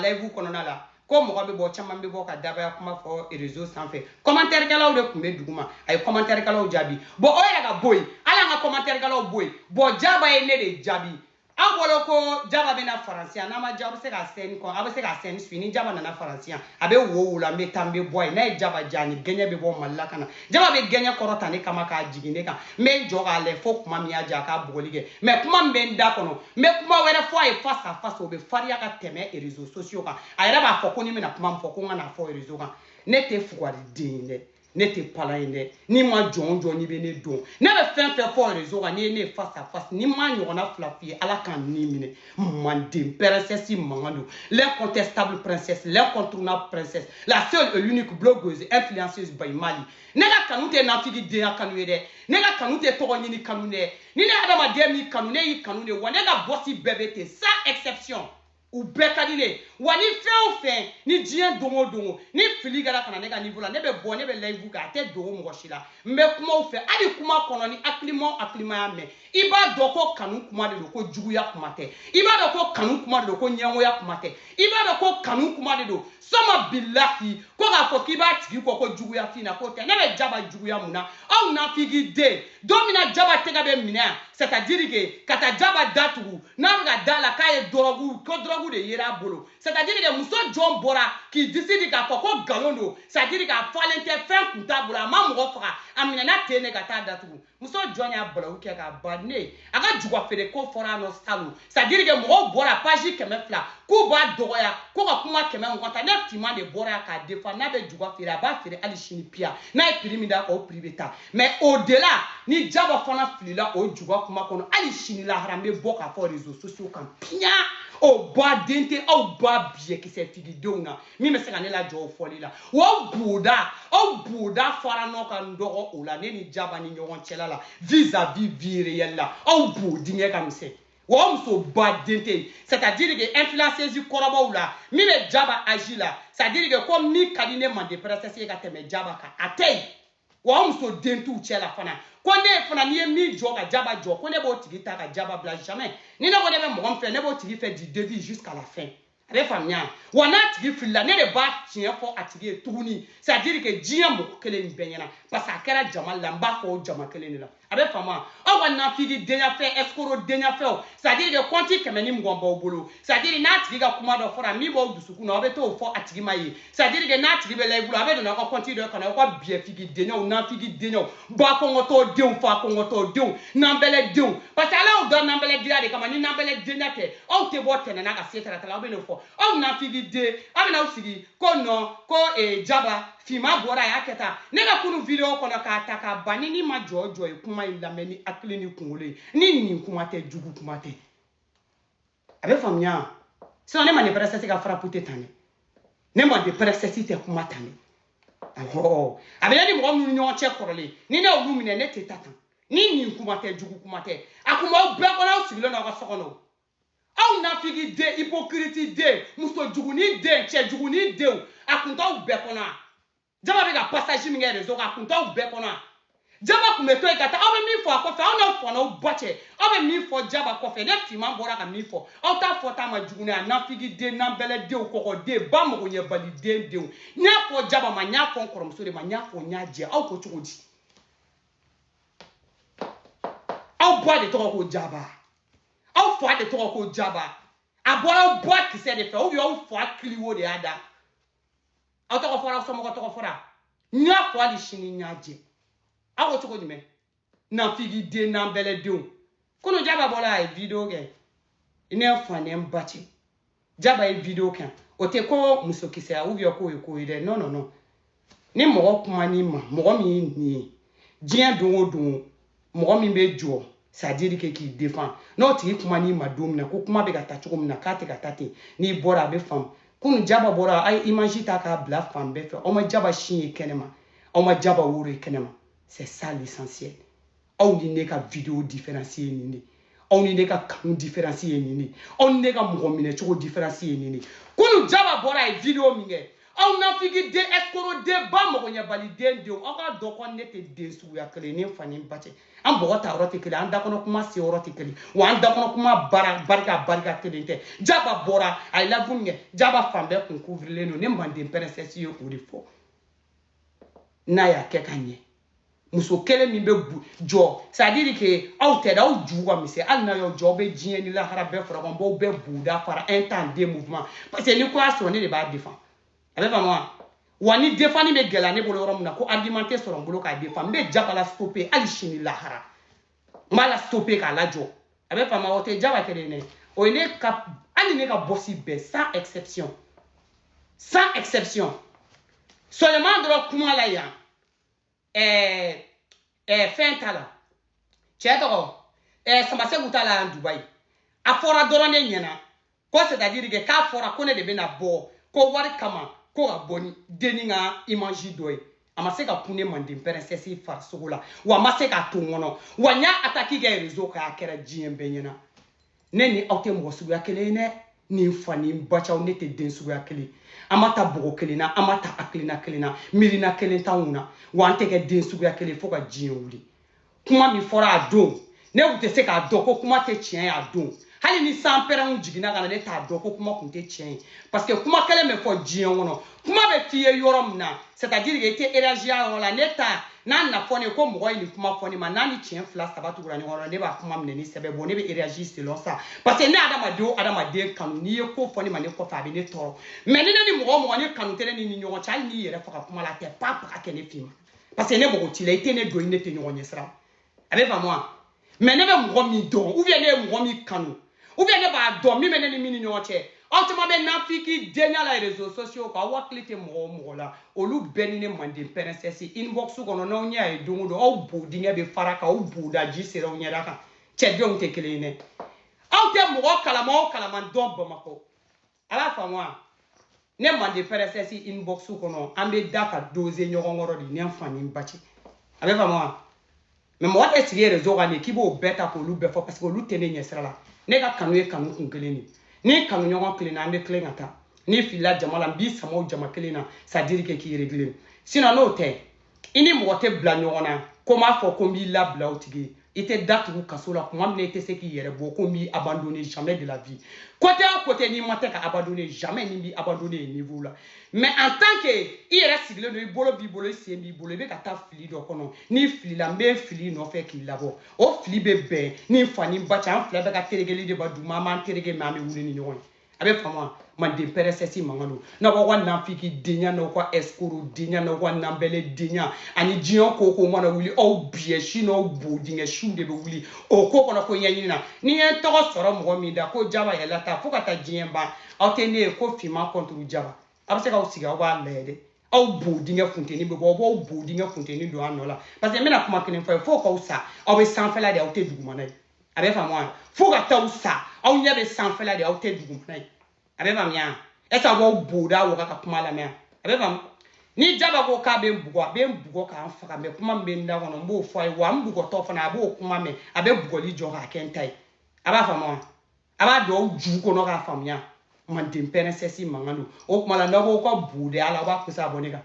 live kɔnɔna la ko mɔgɔ bɛ bɔ caman bɛ bɔ ka dabaya kuma fɔ réseau sanfɛ commentaire kɛlaw de kun bɛ duguma a ye commentaire kɛlaw jaabi bon o yɛrɛ ka bɔ yen hali an ka commentaire kɛlaw bɔ yen bon Jaba ye ne de jaabi aw bolo ko Jaba bɛna faransiya n'a ma diya a bɛ se ka scène kɔn a bɛ se ka scène suit ni Jaba nana faransiya a bɛ wo la n bɛ taa n bɛ bɔ yen n'a ye Jaba diya ni gɛɲɛ bɛ bɔ Mali la ka na Jaba bɛ gɛɲɛ kɔrɔ ta ne kama k'a jigin ne kan n bɛ jɔ k'a lajɛ fo kuma min y'a diya a k'a bugɔli kɛ mais kuma min bɛ n da kɔnɔ n bɛ kuma wɛrɛ fɔ a ye face à face o bɛ farinya ka tɛmɛ réseaux sociaux kan a yɛrɛ b'a fɔ ko ni bɛna kuma min fɔ ko n ka n'a fɔ réseau kan ne tɛ fugariden ye dɛ ne tɛ palan ye dɛ ni ma jɔn jɔn ni bɛ ne don ne bɛ fɛn fɛn fɔ réseau kan ni ye ne face à face ni ma ɲɔgɔnna fila f'i ye ala k'an ni minɛ Manden princesse mankan don l'incontestable princesse l'incontournable princesse la seule et l'unique blogueuse influenceuse by Mali ne ka kanu tɛ nafigidenya kanu ye dɛ ne ka kanu tɛ tɔgɔ ɲini kanu dɛ ni ne adamaden min kanu ne y'i kanu de wa ne ka bɔsi bɛɛ bɛ ten sans exception u bɛɛ ka di ne wa ni fɛn o fɛn ni diɲɛ don o don ni fili kɛra ka na ne ka niveau la ne bɛ bɔ ne bɛ live kɛ a tɛ dogo mɔgɔ si la n bɛ kuma u fɛ hali kuma kɔnɔ ni hakilima y'a mɛn i b'a dɔn ko kanu kuma de don ko juguya kuma tɛ i b'a dɔn ko kanu kuma de don ko ɲɛngoya kuma tɛ i b'a dɔn ko kanu kuma de don sama bilahi ko k'a fɔ k'i b'a tigi kɔ ko juguya f'i na k'o tɛ ne bɛ Jaba juguya mun na aw nafigiden don min na Jaba tɛgɛ bɛ minɛ yan c'est-à-dire que ka taa Jaba datugu n'a bɛ ka da la k'a ye dɔrɔgu ko dɔrɔgu de yera a bolo c'est-à-dire que muso jɔn bɔra k'i disi di k'a fɔ ko nkalon don c'est-à-dire k'a falen tɛ fɛn kun t'a bolo a ma mɔgɔ faga a minɛna ten de ka taa datugu muso jɔn y'a balawu kɛ k'a ban ne a ka juga feere ko fɔra a nɔ salon c'est-à-dire que mɔgɔw bɔra page 100 k'u b'a dɔgɔya ko ka kuma 150 ta ne finman de bɔra yan k'a défend n'a bɛ juga feere a b'a feere hali sini piya n'a ye prix min d'a kan o prix bɛ taa mais au delà ni Jaba fana filila o juga kuma kɔnɔ hali sini lahara n bɛ bɔ k'a fɔ réseaux sociaux kan piya o ba den tɛ aw ba biyɛkisɛ tigidenw na min bɛ se ka ne lajɔ o fɔli la wa aw boda fara ɲɔgɔn kan dɔgɔ o la ne ni Jaba ni ɲɔgɔn cɛla la vis-à-vis vie réelle la aw bo dingɛ ka misɛn wa aw muso ba den tɛ c'est-à-dire que influenceuse kɔrɔbaw la min bɛ Jaba agi la c'est-à-dire que ko min ka di ne Manden princesse ye ka tɛmɛ Jaba kan a tɛ yen wa aw muso den t'u cɛ la fana ko ne fana n'i ye min jɔ ka Jaba jɔ ko ne b'o tigi ta ka Jaba bila jamais ni ne ko ne bɛ mɔgɔ min fɛ ne b'o tigi fɛ du début jusqu'à la fin a bɛ faamuya wa n'a tigi filila ne de b'a tiɲɛ fɔ a tigi ye tuguni c'est-à-dire que diɲɛ mɔgɔ kelen nin bɛɛ ɲɛna parce que a kɛra jama la n b'a fɔ o jama kelen de la a bɛ faamuya aw ka nafigidenya fɛ escroquedenya fɛw c'est-à-dire que compte 120 b'aw bolo c'est-à-dire n'a tigi ka kuma dɔ fɔra min b'aw dusukun na aw bɛ t'o fɔ a tigi ma ye c'est-à-dire que n'a tigi bɛ live la a bɛ don aw ka compte dɔ kɔnɔ aw ka biyɛfigidenyaw nafigidenyaw ba kɔngɔtɔ denw fa kɔngɔtɔ denw nanbɛlɛ denw parce que ala y'aw dɔn nanbɛlɛdenya de kama ni nanbɛlɛdenya tɛ aw tɛ bɔ tɛnɛn na ka se taratala aw bɛ n'o fɔ aw nafigiden aw bɛ n'aw sigi ko non ko Jaba finma bɔra a y'a kɛ tan ne ka kunu video kɔnɔ k'a ta k'a ban ni ma jɔ ye kuma in lamɛn ni hakili ni kunkolo ye ni nin kuma tɛ jugu kuma tɛ a bɛ faamuya sinon ne Manden princesse ka frappe tɛ tan dɛ ne Manden princesse tɛ kuma tan dɛ awɔ a bɛ ne ni mɔgɔ minnu ni ɲɔgɔn cɛ kɔrɔlen ni ne y'olu minɛ ne tɛ taa tan ni nin kuma tɛ jugu kuma tɛ a kun b'aw bɛɛ kɔnɔ aw sigilen n'aw ka so kɔnɔ aw nafigiden hypocrite den muso juguni den cɛ juguni denw a kun t'aw bɛɛ kɔnɔ Jaba bɛ ka passage min kɛ réseau kan a kun t'aw bɛɛ kɔnɔ Jaba kun bɛ to yen ka taa aw bɛ min fɔ a kɔfɛ aw n'aw fɔnaw ba cɛ aw bɛ min fɔ Jaba kɔfɛ ne finman bɔra ka min fɔ aw t'a fɔ t'a ma juguni a nafigiden nanbɛlɛdenw kɔgɔden ba magoɲɛbaliden denw n y'a fɔ Jaba ma n y'a fɔ n kɔrɔmuso de ma n y'a fɔ n y'a jɛ aw ko cogo di aw ba de tɔgɔ ko Jaba aw fa de tɔgɔ ko Jaba a bɔra aw ba kisɛ de fɛ ou bien aw fa kiliwo de y'a da aw tɔgɔ fɔra aw somɔgɔ tɔgɔ fɔra n y'a fɔ hali sini n y'a jɛ aw ko cogo jumɛn nafigiden nanbɛlɛdenw kunu Jaba bɔra a ye video kɛ ne fanen ba cɛ Jaba ye video kɛ o tɛ ko muso kisɛ ou bien k'o ye ko ye dɛ non non non ni mɔgɔ kuma n'i ma mɔgɔ min ye nin ye diɲɛ don o don mɔgɔ min bɛ jɔ c'est-à-dire que k'i défend n'o tigi kuma n'i ma don min na ko kuma bɛ ka taa cogo min na k'a tɛ ka taa ten n'i bɔra a bɛ faamu kunu Jaba bɔra a ye image ta k'a bila fan bɛɛ fɛ aw ma Jaba sin ye kɛnɛma aw ma Jaba woro ye kɛnɛma c'est ça l'essentiel aw ni ne ka vidéo différence ye nin de aw ni ne ka kanu différence ye nin de aw ni ne ka mɔgɔ minɛ cogo différence ye nin de kunu Jaba bɔra a ye vidéo min kɛ aw na figi de escoro de ba mo nya bali den de aw ka do ko ne te den su ya kele ni fani bace an bo ta roti kele an da kono kuma se roti kele wa an da kono kuma barika kele te jaba bora ay la vunge jaba fambe kun couvrir no ne mande princesse yo urifo na ya ke kanye muso kele mi be jo ça dire que aw te da aw juwa mi se al na yo jo be jien ni la harabe fora kon bo be buda para un temps de mouvement parce que ni ko aso ne de ba défend avec moi wani défend me gela ne bolo rom na ko argumenter sur bolo ka défend be jabala stopper al chini la hara mala stopper ka la jo avec moi o te jaba kele ne o ne ka ani ne ka bossi be sans exception seulement de kuma la ya fin tala cheto sama se gutala en Dubai a fora dorone nyana ko c'est-à-dire que ka fora ko ne de bena bo ko wari kama ko aboni deninga image doy ama se ka pune mande princesse far sogola wa ma se ka tongono wa nya ataki ga réseau ka kera jien benyana neni awte mo sugu yakele ne ni fani bachaw ne te den sugu yakele amata bogo kelina amata aklina kelina mirina kelenta una wa anteke den sugu yakele fo ka jien wuli kuma mi fora adon ne wute se ka do ko kuma te chien adon hali ni sampera un jigina kana ne ta do ko kuma kunte chien parce que kuma kele me fo jien wono kuma be fiye yorom na c'est-à-dire que était énergie la neta nan na fone ko mo ni kuma fone ma nani chien fla sabatu gura ni wono ne ba kuma mne ni sebe bo ne be énergie selon ça parce que ne adama de kanu ni ko fone ma ne ko fa be ne toro mais ni mo ni kanu tele ni nyon cha ni yere fa kuma la te pa ke ne film parce que ne bo ti la été ne do ni te nyon nyesra avec moi mais ne be mo mi don ou bien ne mo mi kanu ou bien ne ba do mi mene ni mini nyon che autrement ben na fiki denya la réseaux sociaux ka waklite mo la olu benine mande princesse inbox ko no no nya e dungu do o bodinga be faraka o boda ji sera nya daka che de on te kelene autre mo kalama don bamako ala fa moi ne mande princesse inbox ko no ambe daka doze nyogongoro di ne fani mbachi ala fa moi mais mo wate sigere réseau ga ne kibo beta ko lu be fo parce que lu tene nya sera la ne ka kanu e kanu kun keleni ni kanu nyongo kelena ande klengata ni fila jamala bi samo jama kelena ça dire que qui régler sinon no te ini mo te bla nyona comment faut qu'on bi la bla otigi était date ou kasola kuma mne te se ki yere bo ko mi abandonner jamais de la vie côté à côté ni mate ka abandonner jamais ni bi abandonner niveau là mais en tant que il reste sigle no bolo bi bolo si bi bolo be ka ta fili do kono ni fili la me fili no fait ki labo o fili be ni fani bacha en fle be ka teregeli de ba du mama terege mami wuli ni nyon avec fama man de peresesi mangalo na wa na fiki dinya na kwa escoro dinya na wa na bele dinya ani jion ko mona wuli o bieshi no bodinga shude be wuli o ko na ko yanyina ni en to soro mo mi da ko jaba yela ta fuka ta jiemba o tene ko fima contre jaba abse ka o siga wa lede o bodinga funteni be bo bodinga funteni do anola parce que mena kuma kenen fa fo ko sa o be sanfela de o te dugumana avec fama fuka ta usa o nya be sanfela de o te dugumana avec mamia esa wo boda wo ka kuma la me avec mam ni jaba ko ka be mbugo ka anfa me kuma mbe nda wono mbo fo ai wa mbugo to fa na bo kuma me abe bugo li jo ka kentai aba fa mo aba do ju ko no ka famia man dem princesse mangano o kuma la ndo ko boda ala ba ko sa bonika